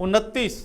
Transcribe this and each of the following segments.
29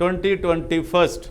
2021,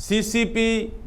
CCP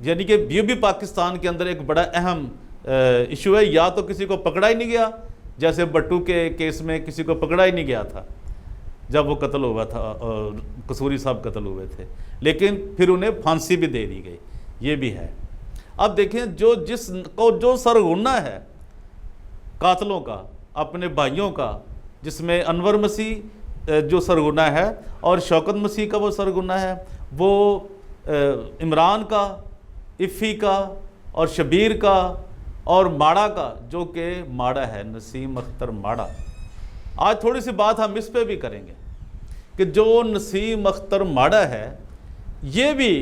یعنی کہ یہ بھی پاکستان کے اندر ایک بڑا اہم ایشو ہے. یا تو کسی کو پکڑا ہی نہیں گیا، جیسے بٹو کے کیس میں کسی کو پکڑا ہی نہیں گیا تھا جب وہ قتل ہوا تھا، قصوری صاحب قتل ہوئے تھے، لیکن پھر انہیں پھانسی بھی دے دی گئی. یہ بھی ہے. اب دیکھیں جو سرغنہ ہے قاتلوں کا، اپنے بھائیوں کا، جس میں انور مسیح جو سرغنہ ہے اور شوکت مسیح کا وہ سرغنہ ہے، وہ عمران کا، افی کا اور شبیر کا اور ماڑا کا، جو کہ ماڑا ہے نسیم اختر ماڑا. آج تھوڑی سی بات ہم اس پہ بھی کریں گے کہ جو نسیم اختر ماڑا ہے یہ بھی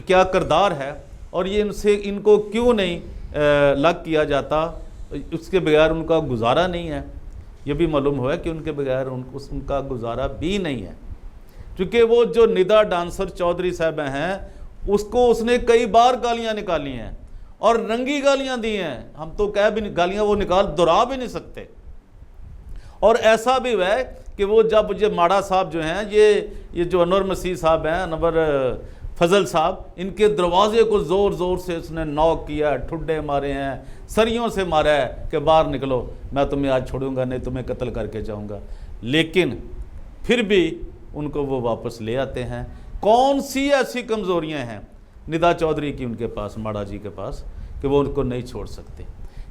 کیا کردار ہے، اور یہ ان کو کیوں نہیں لگ کیا جاتا، اس کے بغیر ان کا گزارا نہیں ہے. یہ بھی معلوم ہوا ہے کہ ان کے بغیر ان کا گزارا بھی نہیں ہے. چونکہ وہ جو ندا ڈانسر چودھری صاحب ہیں، اس نے کئی بار گالیاں نکالی ہیں اور رنگی گالیاں دی ہیں. ہم تو کہہ بھی گالیاں وہ دہرا بھی نہیں سکتے. اور ایسا بھی ہوا ہے کہ وہ جب یہ ماڑا صاحب جو ہیں، یہ جو انور مسیح صاحب ہیں، انور فضل صاحب، ان کے دروازے کو زور زور سے اس نے نوک کیا، ٹھڈے مارے ہیں، سریوں سے مارا ہے کہ باہر نکلو، میں تمہیں آج چھوڑوں گا نہیں، تمہیں قتل کر کے جاؤں گا. لیکن پھر بھی ان کو وہ واپس لے آتے ہیں. کون سی ایسی کمزوریاں ہیں ندا چودھری کی ان کے پاس، ماڑا جی کے پاس، کہ وہ ان کو نہیں چھوڑ سکتے.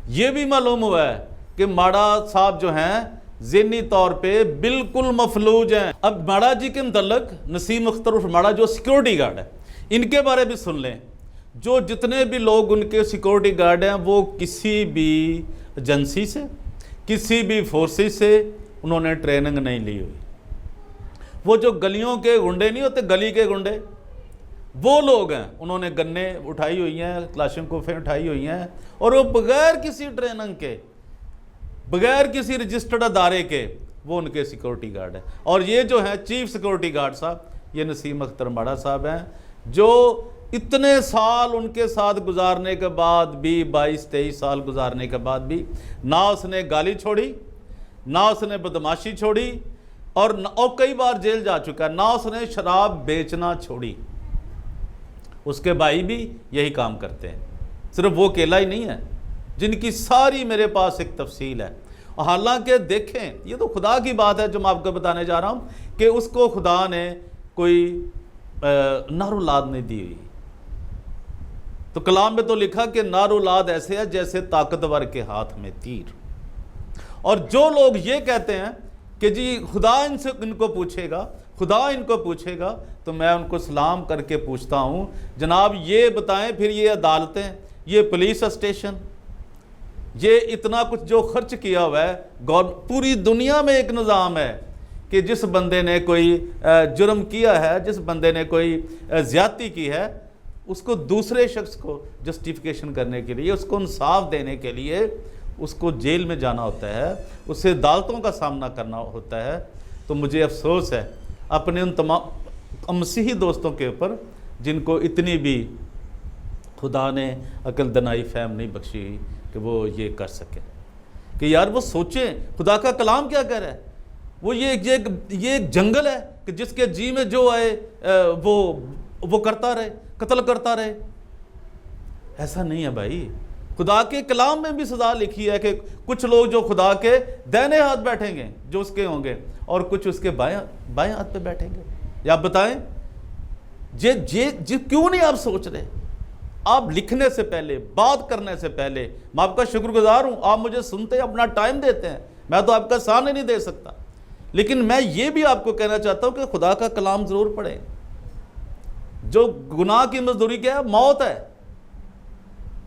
یہ بھی معلوم ہوا ہے کہ ماڑا صاحب جو ہیں ذہنی طور پہ بالکل مفلوج ہیں. اب ماڑا جی کے متعلق نسیم اختر عرف ماڑا جو سیکورٹی گارڈ ہے، ان کے بارے بھی سن لیں. جو جتنے بھی لوگ ان کے سیکورٹی گارڈ ہیں، وہ کسی بھی ایجنسی سے، کسی بھی فورسز سے انہوں نے ٹریننگ نہیں لی ہوئی. وہ جو گلیوں کے گنڈے نہیں ہوتے، گلی کے گنڈے، وہ لوگ ہیں. انہوں نے گنے اٹھائی ہوئی ہیں، کلاشنکوفیں اٹھائی ہوئی ہیں، اور وہ بغیر کسی ٹریننگ کے، بغیر کسی رجسٹرڈ ادارے کے، وہ ان کے سیکورٹی گارڈ ہیں. اور یہ جو ہیں چیف سیکورٹی گارڈ صاحب، یہ نسیم اختر ماڑا صاحب ہیں، جو اتنے سال ان کے ساتھ گزارنے کے بعد بھی، 22-23 سال گزارنے کے بعد بھی، نہ اس نے گالی چھوڑی، نہ اس نے بدماشی چھوڑی، اور کئی بار جیل جا چکا ہے، نہ اس نے شراب بیچنا چھوڑی. اس کے بھائی بھی یہی کام کرتے ہیں. صرف وہ اکیلا ہی نہیں ہے، جن کی ساری میرے پاس ایک تفصیل ہے. حالانکہ دیکھیں، یہ تو خدا کی بات ہے جو میں آپ کو بتانے جا رہا ہوں، کہ اس کو خدا نے کوئی نر اولاد نہیں دی ہوئی. تو کلام میں تو لکھا کہ نر اولاد ایسے ہے جیسے طاقتور کے ہاتھ میں تیر. اور جو لوگ یہ کہتے ہیں کہ جی خدا ان کو پوچھے گا، خدا ان کو پوچھے گا، تو میں ان کو سلام کر کے پوچھتا ہوں، جناب یہ بتائیں پھر یہ عدالتیں، یہ پولیس اسٹیشن، یہ اتنا کچھ جو خرچ کیا ہوا ہے، پوری دنیا میں ایک نظام ہے کہ جس بندے نے کوئی جرم کیا ہے، جس بندے نے کوئی زیادتی کی ہے، اس کو دوسرے شخص کو جسٹیفیکیشن کرنے کے لیے، اس کو انصاف دینے کے لیے اس کو جیل میں جانا ہوتا ہے، اسے عدالتوں کا سامنا کرنا ہوتا ہے. تو مجھے افسوس ہے اپنے ان تمام مسیحی دوستوں کے اوپر جن کو اتنی بھی خدا نے عقل دانائی فہم نہیں بخشی کہ وہ یہ کر سکے، کہ یار وہ سوچیں خدا کا کلام کیا کہہ رہا ہے. وہ یہ ایک جنگل ہے کہ جس کے جی میں جو آئے وہ کرتا رہے، قتل کرتا رہے. ایسا نہیں ہے بھائی. خدا کے کلام میں بھی سزا لکھی ہے کہ کچھ لوگ جو خدا کے دائیں ہاتھ بیٹھیں گے جو اس کے ہوں گے، اور کچھ اس کے بائیں ہاتھ پہ بیٹھیں گے. یا آپ بتائیں کیوں نہیں آپ سوچ رہے؟ آپ لکھنے سے پہلے، بات کرنے سے پہلے، میں آپ کا شکر گزار ہوں آپ مجھے سنتے، اپنا ٹائم دیتے ہیں. میں تو آپ کا سامنے نہیں دے سکتا، لیکن میں یہ بھی آپ کو کہنا چاہتا ہوں کہ خدا کا کلام ضرور پڑھیں. جو گناہ کی مزدوری کیا ہے؟ موت ہے.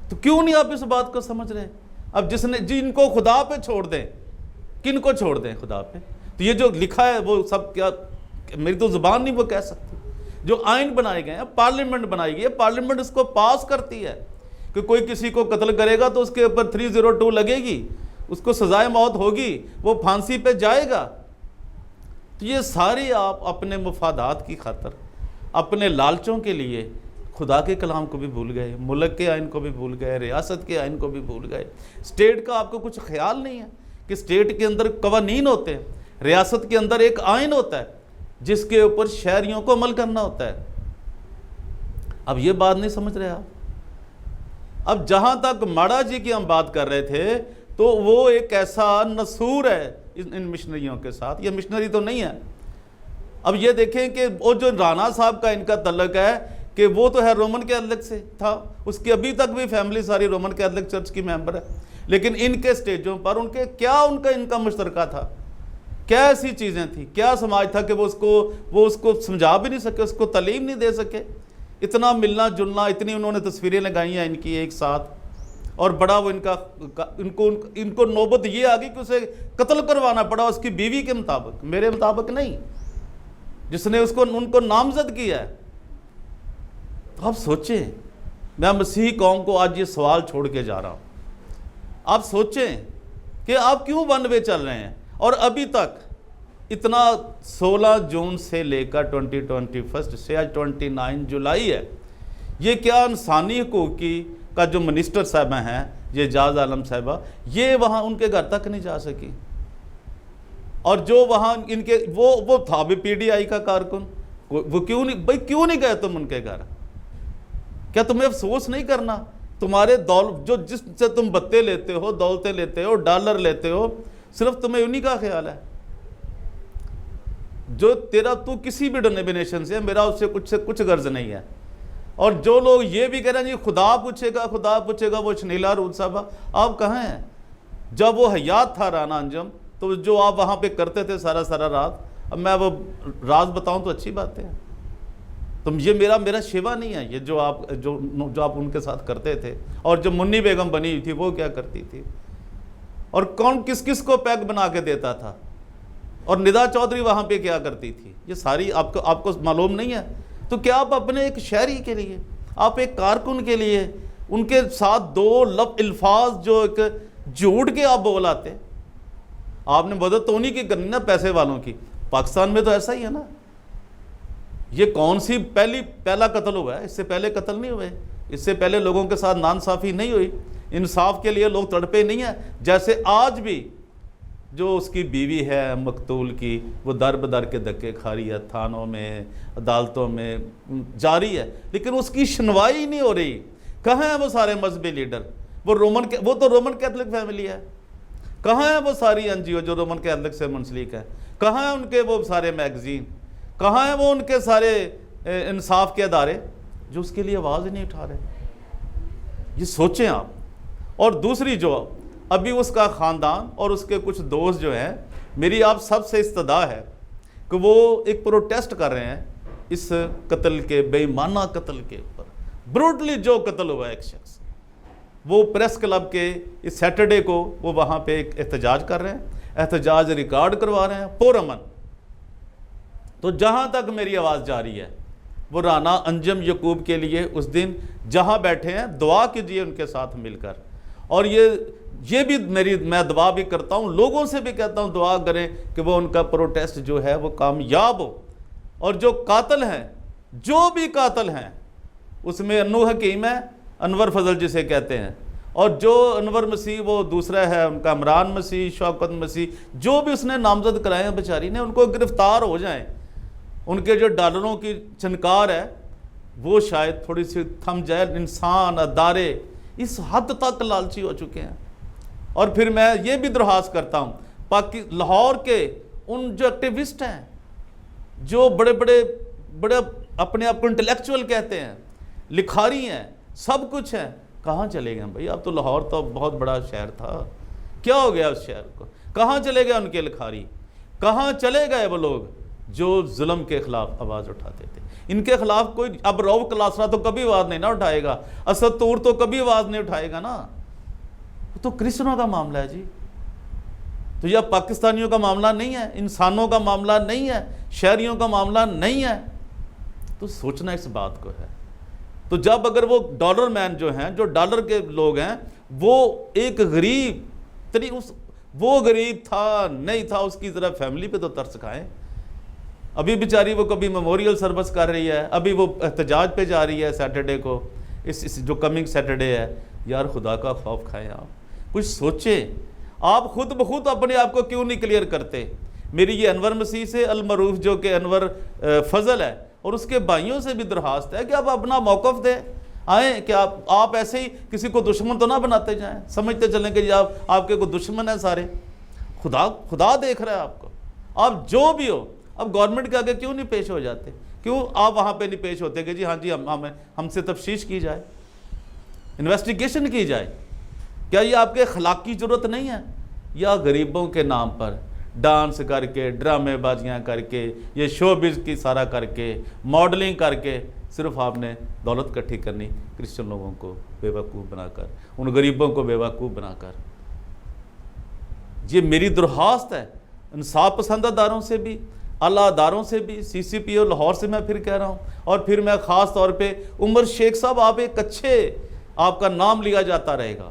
تو کیوں نہیں آپ اس بات کو سمجھ رہے؟ اب جن کو خدا پہ چھوڑ دیں، کن کو چھوڑ دیں خدا پہ؟ تو یہ جو لکھا ہے وہ سب کیا، میری تو زبان نہیں وہ کہہ سکتی. جو آئین بنائے گئے ہیں، پارلیمنٹ بنائی گئی ہے، پارلیمنٹ اس کو پاس کرتی ہے کہ کوئی کسی کو قتل کرے گا تو اس کے اوپر 302 لگے گی، اس کو سزائے موت ہوگی، وہ پھانسی پہ جائے گا. تو یہ ساری آپ اپنے مفادات کی خاطر، اپنے لالچوں کے لیے خدا کے کلام کو بھی بھول گئے، ملک کے آئین کو بھی بھول گئے، ریاست کے آئین کو بھی بھول گئے. اسٹیٹ کا آپ کو کچھ خیال نہیں ہے کہ اسٹیٹ کے اندر قوانین ہوتے ہیں، ریاست کے اندر ایک آئین ہوتا ہے جس کے اوپر شہریوں کو عمل کرنا ہوتا ہے. اب یہ بات نہیں سمجھ رہے آپ. اب جہاں تک ماڑا جی کی ہم بات کر رہے تھے تو وہ ایک ایسا نسور ہے ان مشنریوں کے ساتھ، یہ مشنری تو نہیں ہے۔ اب یہ دیکھیں کہ وہ جو رانا صاحب کا ان کا تعلق ہے کہ وہ تو ہے رومن کیتھولک سے تھا، اس کی ابھی تک بھی فیملی ساری رومن کیتھولک چرچ کی ممبر ہے، لیکن ان کے سٹیجوں پر ان کا مشترکہ تھا، کیا ایسی چیزیں تھیں، کیا سماج تھا کہ وہ اس کو سمجھا بھی نہیں سکے، اس کو تعلیم نہیں دے سکے۔ اتنا ملنا جلنا، اتنی انہوں نے تصویریں لگائی ہیں ان کی ایک ساتھ، اور بڑا وہ ان کو نوبت یہ آ گئی کہ اسے قتل کروانا پڑا اس کی بیوی کے مطابق، میرے مطابق نہیں، جس نے ان کو نامزد کیا ہے۔ تو آپ سوچیں، میں مسیحی قوم کو آج یہ سوال چھوڑ کے جا رہا ہوں، آپ سوچیں کہ آپ کیوں ون وے چل رہے ہیں، اور ابھی تک اتنا 16 جون سے لے کر 2021 سے آج 29 جولائی ہے، یہ کیا انسانی حقوق کی کا جو منسٹر صاحبہ ہیں، یہ اعجاز عالم صاحبہ، یہ وہاں ان کے گھر تک نہیں جا سکی، اور جو وہاں ان کے وہ تھا بھی پی ڈی آئی کا کارکن، وہ کیوں نہیں گئے تم ان کے گھر؟ کیا تمہیں افسوس نہیں کرنا؟ تمہارے جس سے تم بتے لیتے ہو، دولتیں لیتے ہو، ڈالر لیتے ہو، صرف تمہیں انہی کا خیال ہے؟ جو تو کسی بھی ڈنومینیشن سے، میرا اس سے کچھ غرض نہیں ہے۔ اور جو لوگ یہ بھی کہہ رہے ہیں جی خدا پوچھے گا، وہ شنیلا رود صاحبہ، آپ کہاں ہیں؟ جب وہ حیات تھا رانا انجم، تو جو آپ وہاں پہ کرتے تھے سارا رات، اب میں وہ راز بتاؤں تو اچھی بات ہے، تم یہ میرا شیوا نہیں ہے، یہ جو آپ ان کے ساتھ کرتے تھے، اور جو منی بیگم بنی ہوئی تھی وہ کیا کرتی تھی، اور کون کس کو پیک بنا کے دیتا تھا، اور ندا چودھری وہاں پہ کیا کرتی تھی، یہ ساری آپ کو معلوم نہیں ہے؟ تو کیا آپ اپنے ایک شہری کے لیے، آپ ایک کارکن کے لیے ان کے ساتھ 2 الفاظ جو ایک جھوٹ کے آپ بول آتے، آپ نے مدد تو انہی کی کرنی نا، پیسے والوں کی۔ پاکستان میں تو ایسا ہی ہے نا، یہ کون سی پہلا قتل ہوا ہے؟ اس سے پہلے قتل نہیں ہوئے، اس سے پہلے لوگوں کے ساتھ ناانصافی نہیں ہوئی، انصاف کے لیے لوگ تڑپے نہیں ہیں، جیسے آج بھی جو اس کی بیوی ہے مقتول کی، وہ در بدر کے دھکے کھا رہی ہے، تھانوں میں، عدالتوں میں جاری ہے، لیکن اس کی سنوائی نہیں ہو رہی۔ کہاں ہیں وہ سارے مذہبی لیڈر؟ وہ تو رومن کیتھولک فیملی ہے، کہاں ہیں وہ ساری این جی او جو رومن کیتھولک سے منسلک ہے؟ کہاں ہیں ان کے وہ سارے میگزین؟ کہاں ہیں وہ ان کے سارے انصاف کے ادارے جو اس کے لیے آواز ہی نہیں اٹھا رہے؟ یہ سوچیں آپ۔ اور دوسری جو ابھی اس کا خاندان اور اس کے کچھ دوست جو ہیں، میری آپ سب سے استدعا ہے کہ وہ ایک پروٹیسٹ کر رہے ہیں اس قتل کے، بے ایمانہ قتل کے اوپر، بروٹلی جو قتل ہوا ہے ایک شخص، وہ پریس کلب کے اس سیٹرڈے کو وہ وہاں پہ ایک احتجاج کر رہے ہیں، احتجاج ریکارڈ کروا رہے ہیں پرامن۔ تو جہاں تک میری آواز جاری ہے، وہ رانا انجم یعقوب کے لیے اس دن جہاں بیٹھے ہیں دعا کیجیے ان کے ساتھ مل کر، اور یہ بھی میں دعا بھی کرتا ہوں، لوگوں سے بھی کہتا ہوں دعا کریں کہ وہ ان کا پروٹیسٹ جو ہے وہ کامیاب ہو، اور جو قاتل ہیں، جو بھی قاتل ہیں، اس میں انو حکیم ہے، انور فضل جسے کہتے ہیں، اور جو انور مسیح وہ دوسرا ہے ان کا عمران مسیح، شوکت مسیح، جو بھی اس نے نامزد کرائے ہیں بیچاری نے، ان کو گرفتار ہو جائیں، ان کے جو ڈالروں کی چنکار ہے وہ شاید تھوڑی سی تھم جائے۔ انسان، ادارے اس حد تک لالچی ہو چکے ہیں۔ اور پھر میں یہ بھی درخواست کرتا ہوں لاہور کے ان جو ایکٹیوسٹ ہیں، جو بڑے اپنے آپ کو انٹلیکچوئل کہتے ہیں، لکھاری ہیں، سب کچھ ہیں، کہاں چلے گئے بھائی؟ اب تو لاہور تو بہت بڑا شہر تھا، کیا ہو گیا اس شہر کو؟ کہاں چلے گئے ان کے لکھاری؟ کہاں چلے گئے وہ لوگ جو ظلم کے خلاف آواز اٹھاتے تھے؟ ان کے خلاف کوئی اب روف کلاسرا تو کبھی آواز نہیں نہ اٹھائے گا، اسد طور تو کبھی آواز نہیں اٹھائے گا نا، تو کرسچنوں کا معاملہ ہے جی، تو یہ پاکستانیوں کا معاملہ نہیں ہے، انسانوں کا معاملہ نہیں ہے، شہریوں کا معاملہ نہیں ہے، تو سوچنا اس بات کو ہے۔ تو جب اگر وہ ڈالر مین جو ہیں، جو ڈالر کے لوگ ہیں، وہ ایک غریب وہ غریب تھا نہیں تھا، اس کی ذرا فیملی پہ تو ترس کھائیں۔ ابھی بیچاری وہ کبھی میموریل سروس کر رہی ہے، ابھی وہ احتجاج پہ جا رہی ہے سیٹرڈے کو، اس جو کمنگ سیٹرڈے ہے۔ یار خدا کا خوف کھائیں، آپ کچھ سوچیں، آپ خود بخود اپنے آپ کو کیوں نہیں کلیئر کرتے؟ میری یہ انور مسیح سے المعروف جو کہ انور فضل ہے، اور اس کے بھائیوں سے بھی درخواست ہے کہ آپ اپنا موقف دیں، آئیں کہ آپ ایسے ہی کسی کو دشمن تو نہ بناتے جائیں، سمجھتے چلیں کہ آپ کے کوئی دشمن ہیں سارے. خدا دیکھ رہا ہے آپ کو، آپ جو بھی ہو. اب گورنمنٹ کے آگے کیوں نہیں پیش ہو جاتے؟ کیوں آپ وہاں پہ نہیں پیش ہوتے کہ جی ہاں جی ہم سے تفتیش کی جائے، انویسٹیگیشن کی جائے؟ کیا یہ آپ کے اخلاق کی ضرورت نہیں ہے؟ یا غریبوں کے نام پر ڈانس کر کے، ڈرامے بازیاں کر کے، یہ شو بز کی سارا کر کے، ماڈلنگ کر کے صرف آپ نے دولت اکٹھی کرنی، کرسچن لوگوں کو بے وقوف بنا کر، ان غریبوں کو بے وقوف بنا کر. یہ میری درخواست ہے انصاف پسند اداروں سے بھی، اعلیٰ اداروں سے بھی، سی سی پی او لاہور سے میں پھر کہہ رہا ہوں، اور پھر میں خاص طور پہ عمر شیخ صاحب، آپ ایک اچھے، آپ کا نام لیا جاتا رہے گا.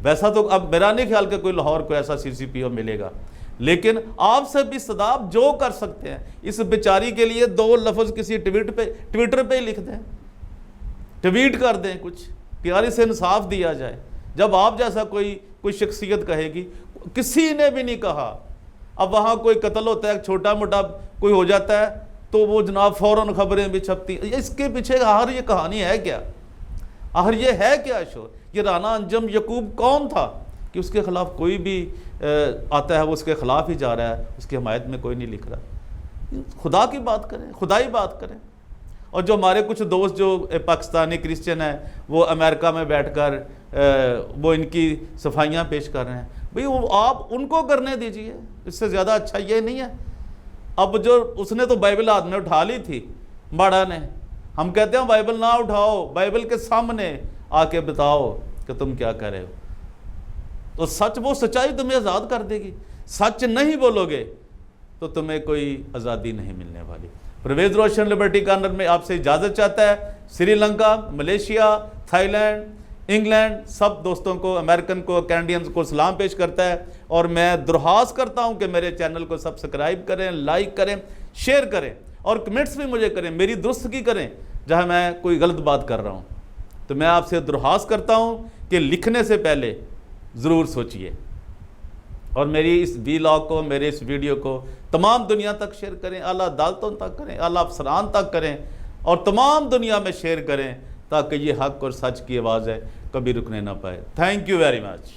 ویسا تو اب میرا نہیں خیال کہ کوئی لاہور کو ایسا سی سی پی او ملے گا، لیکن آپ سے بھی صدا آپ جو کر سکتے ہیں اس بیچاری کے لیے 2 لفظ کسی ٹویٹر پہ ہی لکھ دیں، ٹویٹ کر دیں، کچھ پیارے سے انصاف دیا جائے. جب آپ جیسا کوئی شخصیت کہے گی، کسی نے بھی نہیں کہا. اب وہاں کوئی قتل ہوتا ہے، چھوٹا موٹا کوئی ہو جاتا ہے تو وہ جناب فوراً خبریں بھی چھپتی. اس کے پیچھے آخر یہ کہانی ہے کیا؟ آخر یہ ہے کیا شو؟ یہ رانا انجم یعقوب کون تھا کہ اس کے خلاف کوئی بھی آتا ہے وہ اس کے خلاف ہی جا رہا ہے، اس کی حمایت میں کوئی نہیں لکھ رہا؟ خدا کی بات کریں، خدائی بات کریں. اور جو ہمارے کچھ دوست جو پاکستانی کرسچن ہیں وہ امریکہ میں بیٹھ کر وہ ان کی صفائیاں پیش کر رہے ہیں، بھئی آپ ان کو کرنے دیجئے، اس سے زیادہ اچھا یہ نہیں ہے. اب جو اس نے تو بائبل ہاتھ میں اٹھا لی تھی ماڑا نے، ہم کہتے ہیں بائبل نہ اٹھاؤ، بائبل کے سامنے آ کے بتاؤ کہ تم کیا کہہ رہے ہو. تو سچ، وہ سچائی تمہیں آزاد کر دے گی. سچ نہیں بولو گے تو تمہیں کوئی آزادی نہیں ملنے والی. پرویز روشن لبرٹی کارنر میں آپ سے اجازت چاہتا ہے. Sri Lanka, Malaysia, Thailand, England, سب دوستوں کو، امریکن کو، کینیڈینز کو سلام پیش کرتا ہے. اور میں درخواست کرتا ہوں کہ میرے چینل کو سبسکرائب کریں، لائک کریں، شیئر کریں، اور کمنٹس بھی مجھے کریں، میری درستگی کریں جہاں میں کوئی غلط بات کر رہا ہوں. تو میں آپ سے درخواست کرتا ہوں کہ لکھنے سے پہلے ضرور سوچئے، اور میری اس ویلاگ کو، میرے اس ویڈیو کو تمام دنیا تک شیئر کریں، اعلیٰ عدالتوں تک کریں، اعلیٰ افسران تک کریں، اور تمام دنیا میں شیئر کریں تاکہ یہ حق اور سچ کی آواز ہے کبھی رکنے نہ پائے. Thank you very much.